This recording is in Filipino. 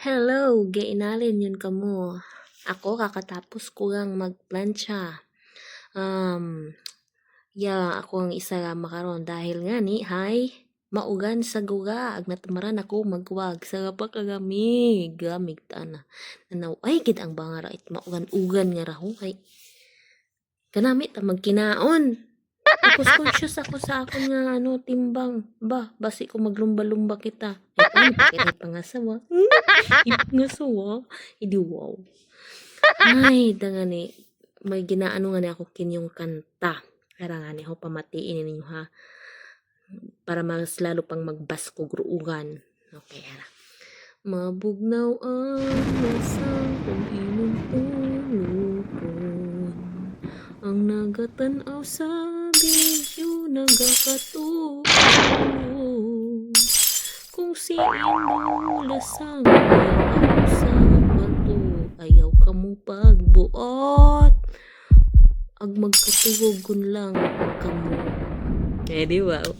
Hello, gainalin yun kamo. Ako kakatapos ko lang magplancha. Ako ang isa makaron dahil nga ni hay maugan sa guga ag natamaran ako magwag sa pa kagamig gamig tana. Nanaw ay gid ang bangara it maugan-ugan nga raho ay kanami ta magkinaon. Tapos conscious ako sa akon nga timbang. Basi ko maglumba-lumba kita. Ay, paano pangasawa? Ipangasawa? Idi wow. Ay, dangani. May ginaano nga ni ako kinyong kanta. Kaya nga ni ako pamatiin ninyo ha. Para mas lalo pang magbasko gruugan. Okay, ara. Mabugnaw ang masang pag-inom ulupon. Ang nagatanaw sa video nagakatuon. Kung si Ino lasang ayaw sa bato, ayaw ka mo pagbuot. Ag magkatugog kun lang kamo. Eh di wow.